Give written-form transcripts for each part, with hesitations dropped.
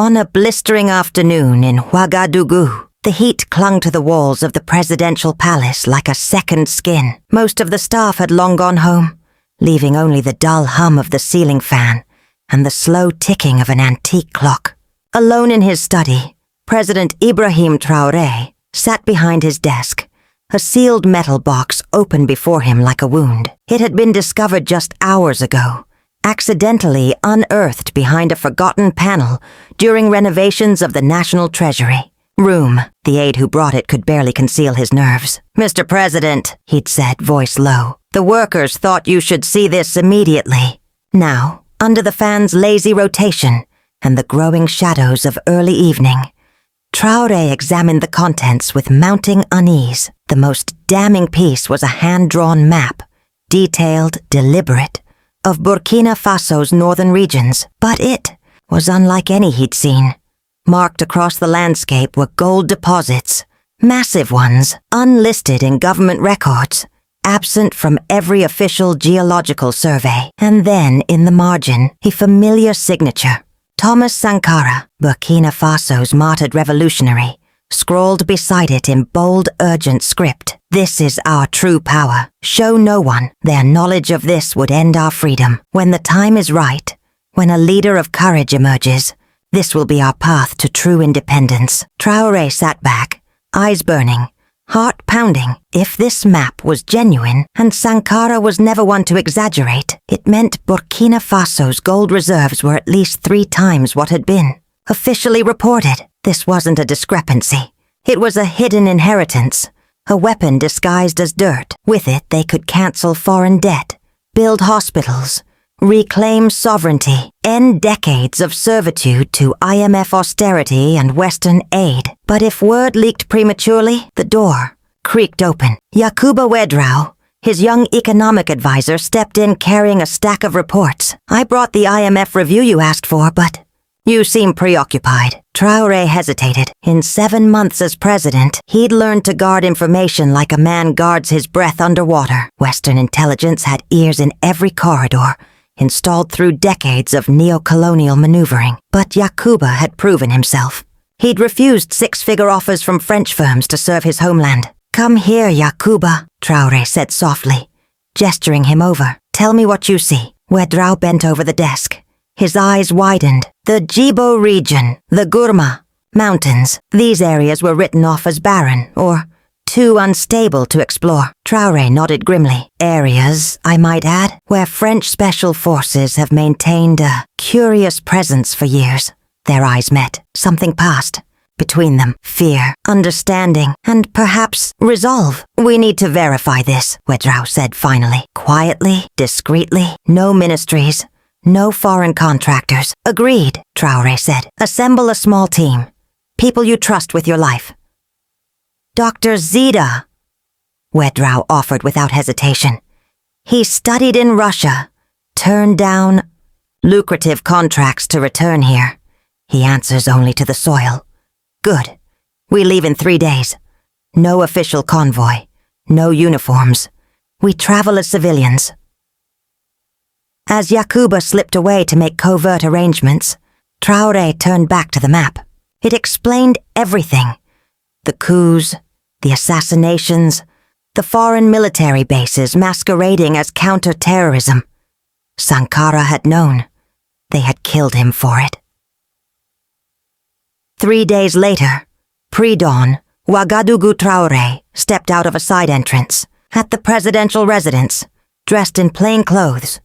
On a blistering afternoon in Ouagadougou, the heat clung to the walls of the presidential palace like a second skin. Most of the staff had long gone home, leaving only the dull hum of the ceiling fan and the slow ticking of an antique clock. Alone in his study, President Ibrahim Traoré sat behind his desk, a sealed metal box open before him like a wound. It had been discovered just hours ago, accidentally unearthed behind a forgotten panel during renovations of the National Treasury. Room. The aide who brought it could barely conceal his nerves. "Mr. President," he'd said, voice low, "the workers thought you should see this immediately." Now, under the fan's lazy rotation and the growing shadows of early evening, Traoré examined the contents with mounting unease. The most damning piece was a hand-drawn map, detailed, deliberate, of Burkina Faso's northern regions, but it was unlike any he'd seen. Marked across the landscape were gold deposits, massive ones, unlisted in government records, absent from every official geological survey. And then, in the margin, a familiar signature. Thomas Sankara, Burkina Faso's martyred revolutionary, scrawled beside it in bold, urgent script. "This is our true power. Show no one. Their knowledge of this would end our freedom. When the time is right, when a leader of courage emerges, this will be our path to true independence." Traoré sat back, eyes burning, heart pounding. If this map was genuine, and Sankara was never one to exaggerate, it meant Burkina Faso's gold reserves were at least 3 times what had been officially reported. This wasn't a discrepancy. It was a hidden inheritance, a weapon disguised as dirt. With it, they could cancel foreign debt, build hospitals, reclaim sovereignty, end decades of servitude to IMF austerity and Western aid. But if word leaked prematurely, the door creaked open. Yacouba Ouedraogo, his young economic advisor, stepped in carrying a stack of reports. "I brought the IMF review you asked for, but you seem preoccupied." Traoré hesitated. In 7 months as president, he'd learned to guard information like a man guards his breath underwater. Western intelligence had ears in every corridor, installed through decades of neocolonial maneuvering. But Yacouba had proven himself. He'd refused 6-figure offers from French firms to serve his homeland. "Come here, Yacouba," Traoré said softly, gesturing him over. "Tell me what you see." Ouedraogo bent over the desk. His eyes widened. The Djibo region, the Gourma mountains, these areas were written off as barren, or too unstable to explore. Traoré nodded grimly. "Areas, I might add, where French special forces have maintained a curious presence for years." Their eyes met. Something passed between them. Fear, understanding, and perhaps resolve. "We need to verify this," Ouedraogo said finally. Quietly, discreetly, no ministries, no foreign contractors. "Agreed," Traoré said. "Assemble a small team. People you trust with your life." "Dr. Zida," Ouedraogo offered without hesitation. "He studied in Russia, turned down lucrative contracts to return here. He answers only to the soil." "Good. We leave in 3 days. No official convoy, no uniforms. We travel as civilians." As Yacouba slipped away to make covert arrangements, Traoré turned back to the map. It explained everything. The coups, the assassinations, the foreign military bases masquerading as counter-terrorism. Sankara had known. They had killed him for it. 3 days later, pre-dawn, Ouagadougou Traoré stepped out of a side entrance at the presidential residence, dressed in plain clothes.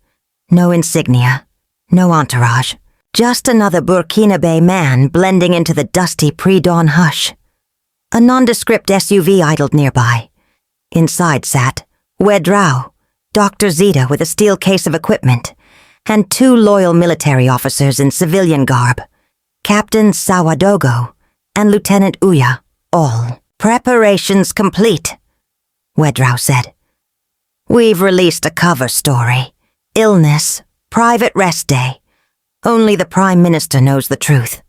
No insignia, no entourage, just another Burkinabe man blending into the dusty pre-dawn hush. A nondescript SUV idled nearby. Inside sat Ouedraogo, Dr. Zida with a steel case of equipment, and 2 loyal military officers in civilian garb, Captain Sawadogo and Lieutenant Uya, all. "Preparations complete," Ouedraogo said. "We've released a cover story. Illness, private rest day. Only the Prime Minister knows the truth."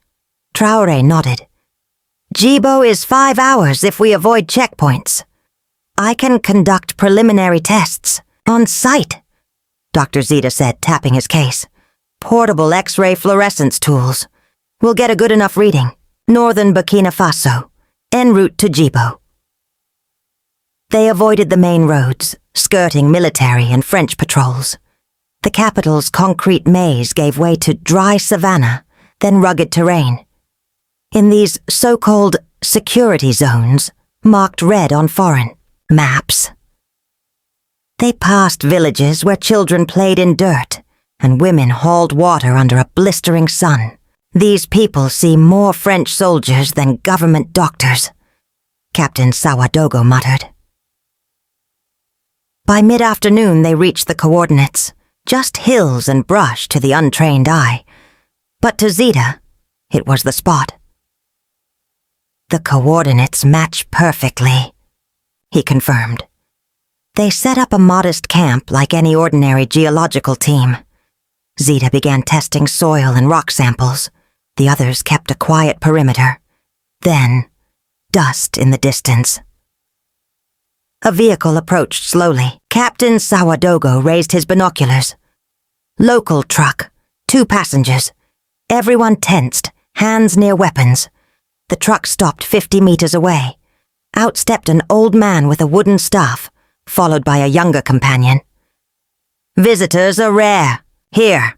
Traoré nodded. "Djibo is 5 hours if we avoid checkpoints. I can conduct preliminary tests on site," Dr. Zida said, tapping his case. "Portable X-ray fluorescence tools. We'll get a good enough reading. Northern Burkina Faso, en route to Djibo. They avoided the main roads, skirting military and French patrols. The capital's concrete maze gave way to dry savanna, then rugged terrain. In these so-called security zones, marked red on foreign maps. They passed villages where children played in dirt and women hauled water under a blistering sun. These people see more French soldiers than government doctors, Captain Sawadogo muttered. By mid-afternoon they reached the coordinates, just hills and brush to the untrained eye. But to Zita, it was the spot. The coordinates match perfectly, he confirmed. They set up a modest camp like any ordinary geological team. Zita began testing soil and rock samples. The others kept a quiet perimeter. Then, dust in the distance. A vehicle approached slowly. Captain Sawadogo raised his binoculars. Local truck, 2 passengers. Everyone tensed, hands near weapons. The truck stopped 50 meters away. Out stepped an old man with a wooden staff, followed by a younger companion. "Visitors are rare. Here,"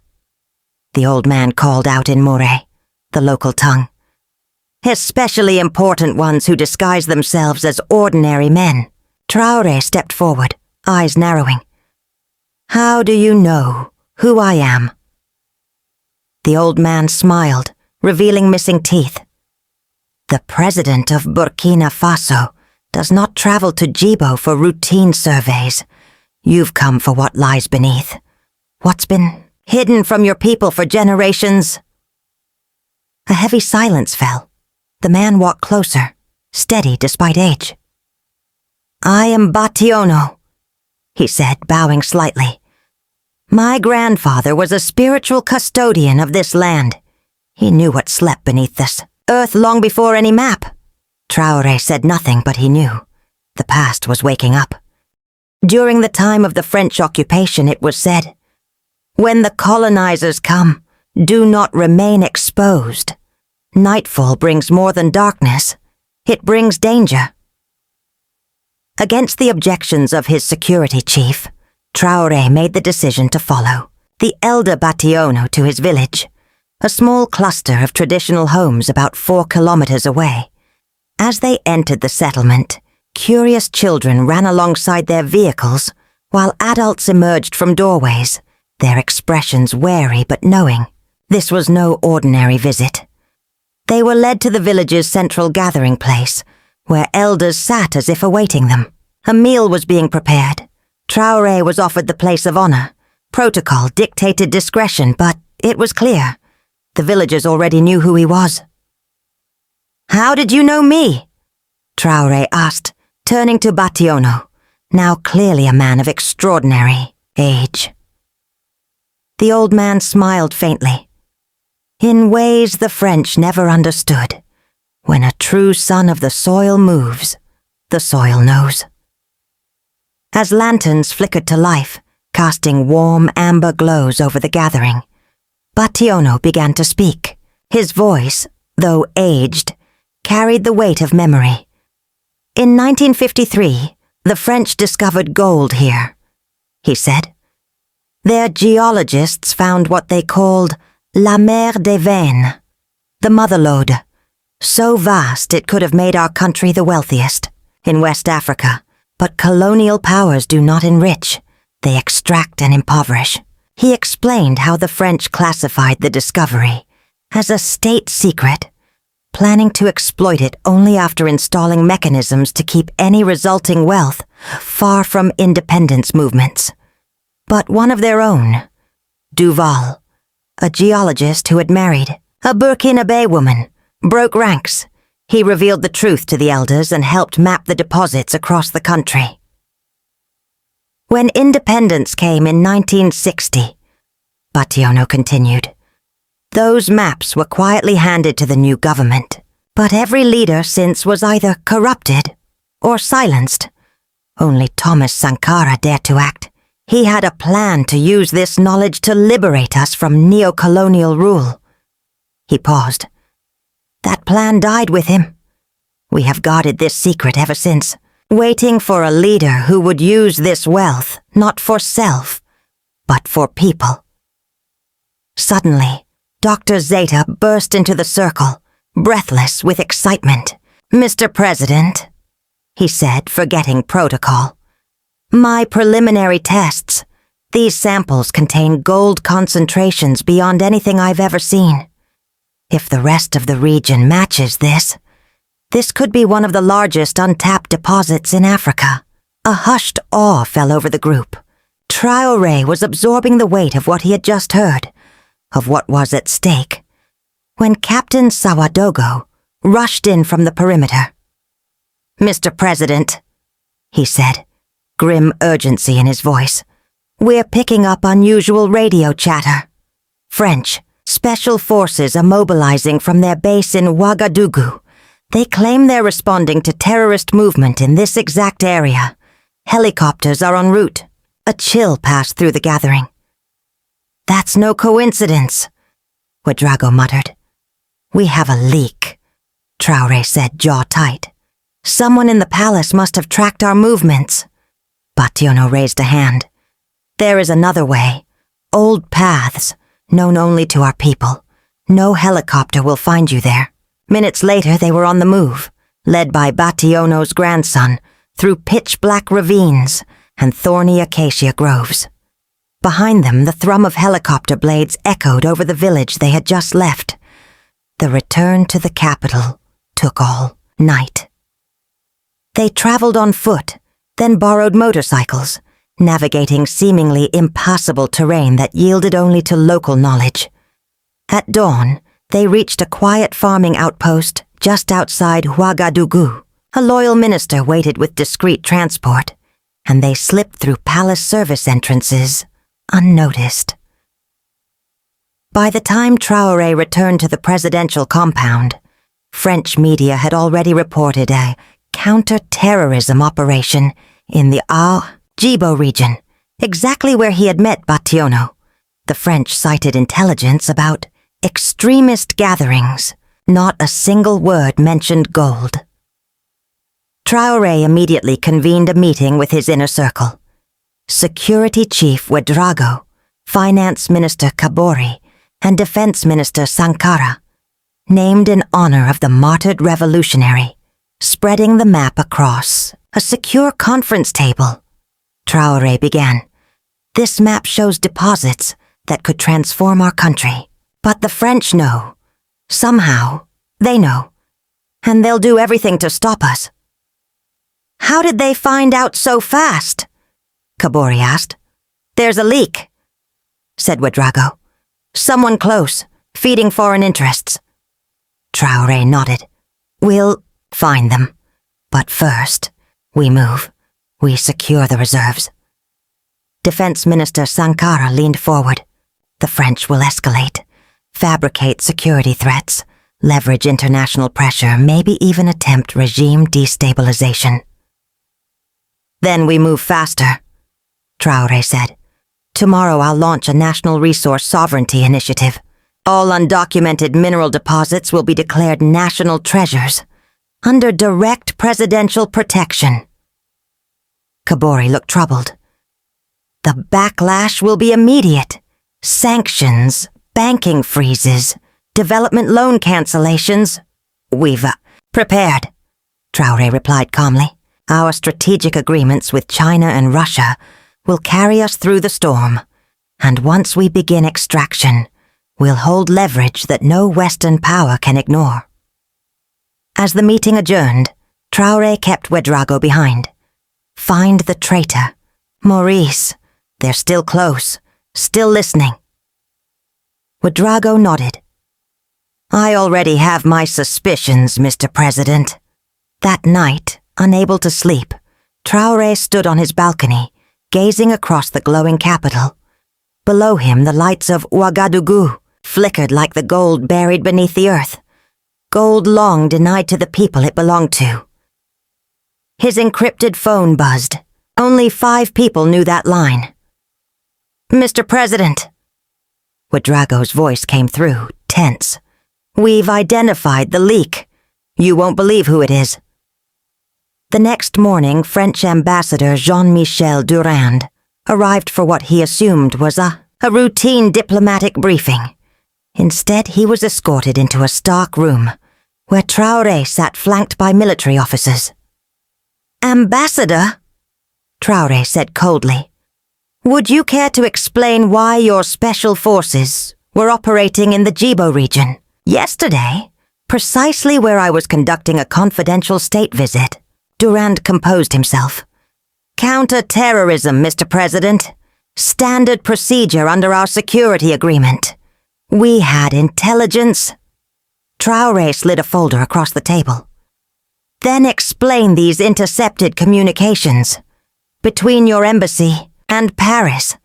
the old man called out in Moray, the local tongue. "Especially important ones who disguise themselves as ordinary men." Traoré stepped forward, eyes narrowing. "How do you know who I am?" The old man smiled, revealing missing teeth. "The president of Burkina Faso does not travel to Djibo for routine surveys. You've come for what lies beneath. What's been hidden from your people for generations?" A heavy silence fell. The man walked closer, steady despite age. "I am Bationo," he said, bowing slightly. "My grandfather was a spiritual custodian of this land. He knew what slept beneath this earth long before any map." Traoré said nothing, but he knew. The past was waking up. During the time of the French occupation, it was said, "When the colonizers come, do not remain exposed. Nightfall brings more than darkness. It brings danger." Against the objections of his security chief, Traoré made the decision to follow the elder Bationo to his village, a small cluster of traditional homes about 4 kilometers away. As they entered the settlement, curious children ran alongside their vehicles, while adults emerged from doorways, their expressions wary but knowing. This was no ordinary visit. They were led to the village's central gathering place, where elders sat as if awaiting them. A meal was being prepared. Traoré was offered the place of honor. Protocol dictated discretion, but it was clear. The villagers already knew who he was. "How did you know me?" Traoré asked, turning to Bationo, now clearly a man of extraordinary age. The old man smiled faintly. "In ways the French never understood. When a true son of the soil moves, the soil knows." As lanterns flickered to life, casting warm amber glows over the gathering, Bationo began to speak. His voice, though aged, carried the weight of memory. "In 1953, the French discovered gold here," he said. "Their geologists found what they called La Mer des Veines, the mother lode, so vast it could have made our country the wealthiest in West Africa. But colonial powers do not enrich, they extract and impoverish." He explained how the French classified the discovery as a state secret, planning to exploit it only after installing mechanisms to keep any resulting wealth far from independence movements. But one of their own, Duval, a geologist who had married a Burkinabe woman, broke ranks. He revealed the truth to the elders and helped map the deposits across the country. When independence came in 1960, Bationo continued, those maps were quietly handed to the new government, but every leader since was either corrupted or silenced. Only Thomas Sankara dared to act. He had a plan to use this knowledge to liberate us from neocolonial rule. He paused. That plan died with him. We have guarded this secret ever since, waiting for a leader who would use this wealth not for self, but for people. Suddenly, Dr. Zeta burst into the circle, breathless with excitement. "Mr. President," he said, forgetting protocol. "My preliminary tests. These samples contain gold concentrations beyond anything I've ever seen. If the rest of the region matches this could be one of the largest untapped deposits in Africa." A hushed awe fell over the group. Traoré was absorbing the weight of what he had just heard, of what was at stake, when Captain Sawadogo rushed in from the perimeter. "Mr. President," he said, grim urgency in his voice, "we're picking up unusual radio chatter. French special forces are mobilizing from their base in Ouagadougou. They claim they're responding to terrorist movement in this exact area. Helicopters are en route." A chill passed through the gathering. "That's no coincidence," Ouedraogo muttered. "We have a leak," Traoré said, jaw tight. "Someone in the palace must have tracked our movements." Bationo raised a hand. "There is another way. Old paths, known only to our people. No helicopter will find you there." Minutes later, they were on the move, led by Bationo's grandson, through pitch-black ravines and thorny acacia groves. Behind them, the thrum of helicopter blades echoed over the village they had just left. The return to the capital took all night. They traveled on foot, then borrowed motorcycles, navigating seemingly impassable terrain that yielded only to local knowledge. At dawn, they reached a quiet farming outpost just outside Ouagadougou. A loyal minister waited with discreet transport, and they slipped through palace service entrances unnoticed. By the time Traoré returned to the presidential compound, French media had already reported a counter-terrorism operation in the Jibo region, exactly where he had met Bationo. The French cited intelligence about extremist gatherings. Not a single word mentioned gold. Traoré immediately convened a meeting with his inner circle. Security Chief Ouedraogo, Finance Minister Kabori, and Defense Minister Sankara, named in honor of the martyred revolutionary, spreading the map across a secure conference table. Traoré began. "This map shows deposits that could transform our country. But the French know. Somehow, they know. And they'll do everything to stop us." "How did they find out so fast?" Kabori asked. "There's a leak," said Ouedraogo. "Someone close, feeding foreign interests." Traoré nodded. "We'll find them. But first, we move. We secure the reserves." Defense Minister Sankara leaned forward. "The French will escalate, fabricate security threats, leverage international pressure, maybe even attempt regime destabilization." "Then we move faster," Traoré said. "Tomorrow I'll launch a National Resource Sovereignty Initiative. All undocumented mineral deposits will be declared national treasures, under direct presidential protection." Kabori looked troubled. "The backlash will be immediate. Sanctions, banking freezes, development loan cancellations." "We've prepared," Traoré replied calmly. "Our strategic agreements with China and Russia will carry us through the storm, and once we begin extraction, we'll hold leverage that no Western power can ignore." As the meeting adjourned, Traoré kept Ouedraogo behind. "Find the traitor. Maurice. They're still close, still listening." Ouedraogo nodded. "I already have my suspicions, Mr. President." That night, unable to sleep, Traoré stood on his balcony, gazing across the glowing capital. Below him, the lights of Ouagadougou flickered like the gold buried beneath the earth, gold long denied to the people it belonged to. His encrypted phone buzzed. Only 5 people knew that line. "Mr. President." Ouedraogo's voice came through, tense. We've identified the leak. You won't believe who it is. The next morning, French Ambassador Jean-Michel Durand arrived for what he assumed was a routine diplomatic briefing. Instead, he was escorted into a stark room, where Traoré sat flanked by military officers. "Ambassador," Traoré said coldly, "would you care to explain why your special forces were operating in the Djibo region yesterday, precisely where I was conducting a confidential state visit?" Durand composed himself. "Counter-terrorism, Mr. President. Standard procedure under our security agreement. We had intelligence." Traoré slid a folder across the table. "Then explain these intercepted communications. Between your embassy and Paris,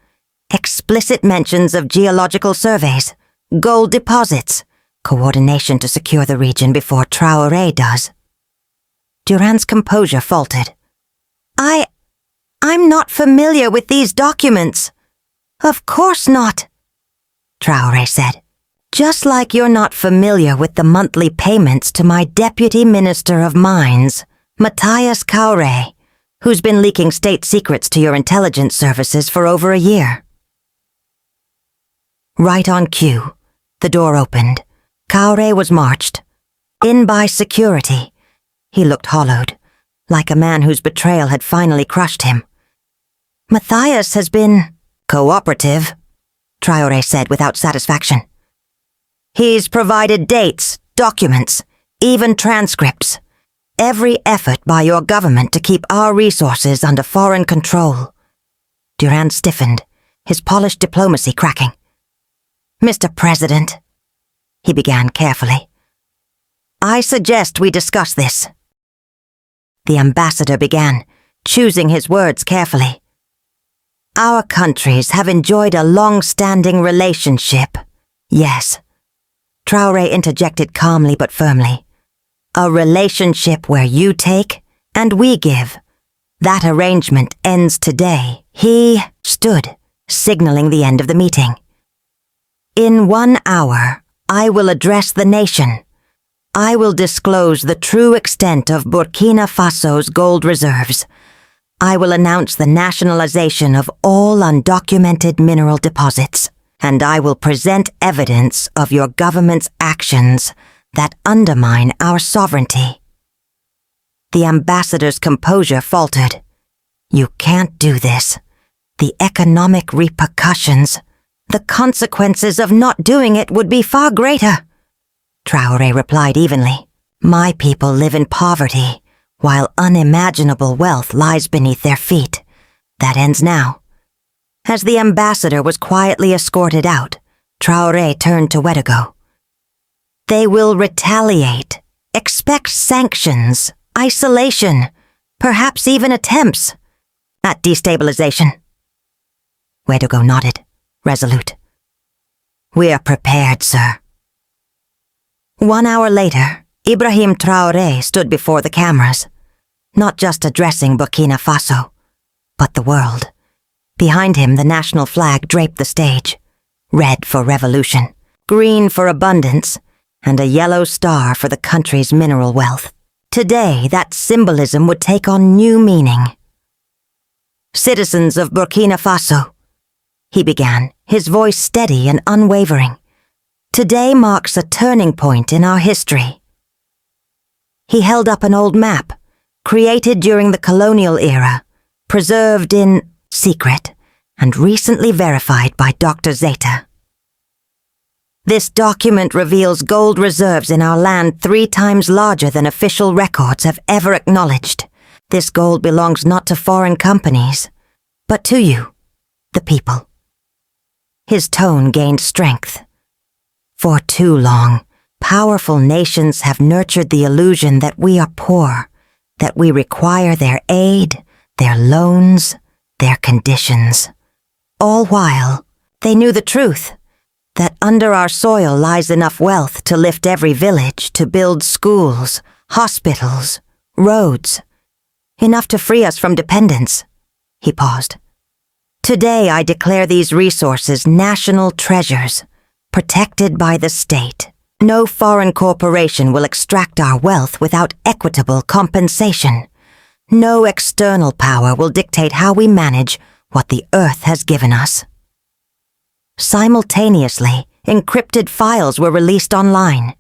explicit mentions of geological surveys, gold deposits, coordination to secure the region before Traoré does." Durand's composure faltered. I'm not familiar with these documents." "Of course not," Traoré said. "Just like you're not familiar with the monthly payments to my Deputy Minister of Mines, Matthias Cauré, who's been leaking state secrets to your intelligence services for over a year." Right on cue, the door opened. Cauré was marched in by security. He looked hollowed, like a man whose betrayal had finally crushed him. "Matthias has been cooperative," Traoré said without satisfaction. "He's provided dates, documents, even transcripts. Every effort by your government to keep our resources under foreign control." Durand stiffened, his polished diplomacy cracking. "Mr. President," he began carefully, "I suggest we discuss this." The ambassador began, choosing his words carefully. "Our countries have enjoyed a long-standing relationship. Yes," Traoré interjected calmly but firmly. "A relationship where you take and we give. That arrangement ends today." He stood, signaling the end of the meeting. "In 1 hour, I will address the nation. I will disclose the true extent of Burkina Faso's gold reserves. I will announce the nationalization of all undocumented mineral deposits, and I will present evidence of your government's actions that undermine our sovereignty." The ambassador's composure faltered. "You can't do this. The economic repercussions, the consequences of not doing it would be far greater." Traoré replied evenly. "My people live in poverty, while unimaginable wealth lies beneath their feet. That ends now." As the ambassador was quietly escorted out, Traoré turned to Ouedago. "They will retaliate. Expect sanctions, isolation, perhaps even attempts at destabilization." Ouedago nodded, resolute. "We are prepared, sir." 1 hour later, Ibrahim Traoré stood before the cameras, not just addressing Burkina Faso, but the world. Behind him, the national flag draped the stage, red for revolution, green for abundance, and a yellow star for the country's mineral wealth. Today, that symbolism would take on new meaning. "Citizens of Burkina Faso," he began, his voice steady and unwavering. "Today marks a turning point in our history." He held up an old map, created during the colonial era, preserved in secret, and recently verified by Dr. Zeta. "This document reveals gold reserves in our land 3 times larger than official records have ever acknowledged. This gold belongs not to foreign companies, but to you, the people." His tone gained strength. "For too long, powerful nations have nurtured the illusion that we are poor, that we require their aid, their loans, their conditions. All while, they knew the truth, that under our soil lies enough wealth to lift every village, to build schools, hospitals, roads, enough to free us from dependence." He paused. "Today I declare these resources national treasures, protected by the state, No foreign corporation will extract our wealth without equitable compensation. No external power will dictate how we manage what the earth has given us. Simultaneously, encrypted files were released online.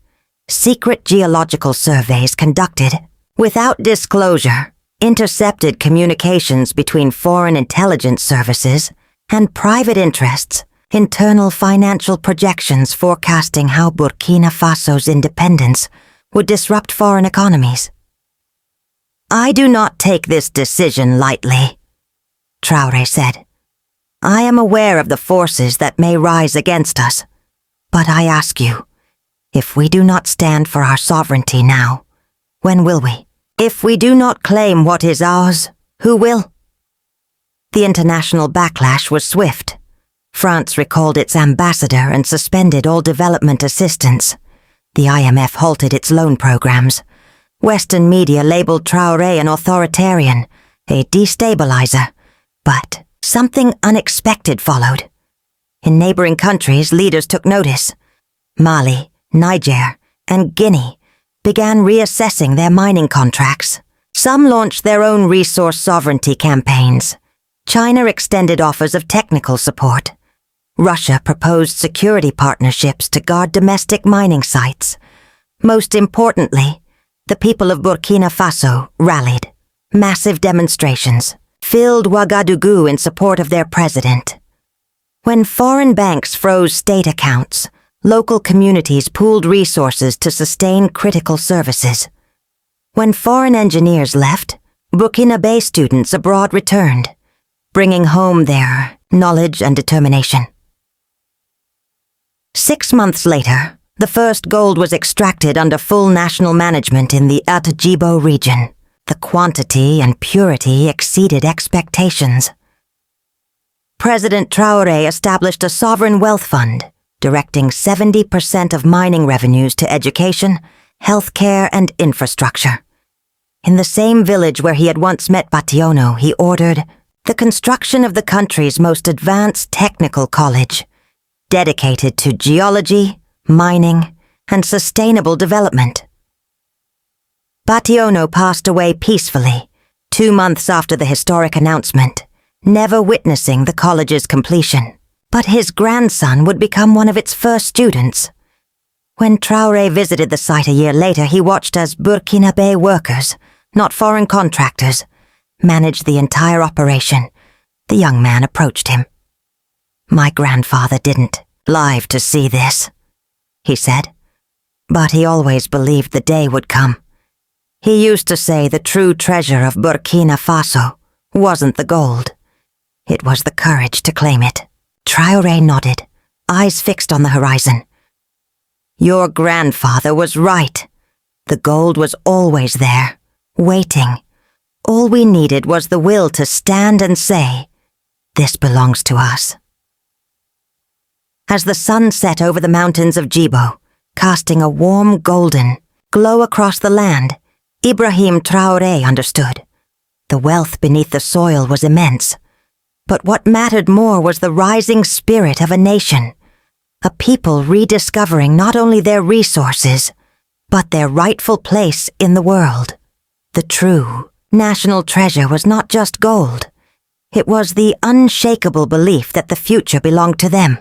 Secret geological surveys conducted. Without disclosure, intercepted communications between foreign intelligence services and private interests, internal financial projections forecasting how Burkina Faso's independence would disrupt foreign economies. I do not take this decision lightly, Traoré said. I am aware of the forces that may rise against us, but I ask you, if we do not stand for our sovereignty now, when will we? If we do not claim what is ours, who will? The international backlash was swift. France recalled its ambassador and suspended all development assistance. The IMF halted its loan programs. Western media labeled Traoré an authoritarian, a destabilizer. But something unexpected followed. In neighboring countries, leaders took notice. Mali, Niger, and Guinea began reassessing their mining contracts. Some launched their own resource sovereignty campaigns. China extended offers of technical support. Russia proposed security partnerships to guard domestic mining sites. Most importantly, the people of Burkina Faso rallied. Massive demonstrations filled Ouagadougou in support of their president. When foreign banks froze state accounts, local communities pooled resources to sustain critical services. When foreign engineers left, Burkinabe students abroad returned, bringing home their knowledge and determination. 6 months later, the first gold was extracted under full national management in the Atjibo region. The quantity and purity exceeded expectations. President Traoré established a sovereign wealth fund, directing 70% of mining revenues to education, healthcare, and infrastructure. In the same village where he had once met Bationo, he ordered the construction of the country's most advanced technical college, dedicated to geology, mining, and sustainable development. Bationo passed away peacefully, 2 months after the historic announcement, never witnessing the college's completion. But his grandson would become one of its first students. When Traoré visited the site a year later, he watched as Burkinabe workers, not foreign contractors, managed the entire operation. The young man approached him. My grandfather didn't live to see this, he said, but he always believed the day would come. He used to say the true treasure of Burkina Faso wasn't the gold. It was the courage to claim it. Traoré nodded, eyes fixed on the horizon. Your grandfather was right. The gold was always there, waiting. All we needed was the will to stand and say, this belongs to us. As the sun set over the mountains of Djibo, casting a warm golden glow across the land, Ibrahim Traoré understood. The wealth beneath the soil was immense. But what mattered more was the rising spirit of a nation, a people rediscovering not only their resources, but their rightful place in the world. The true national treasure was not just gold. It was the unshakable belief that the future belonged to them.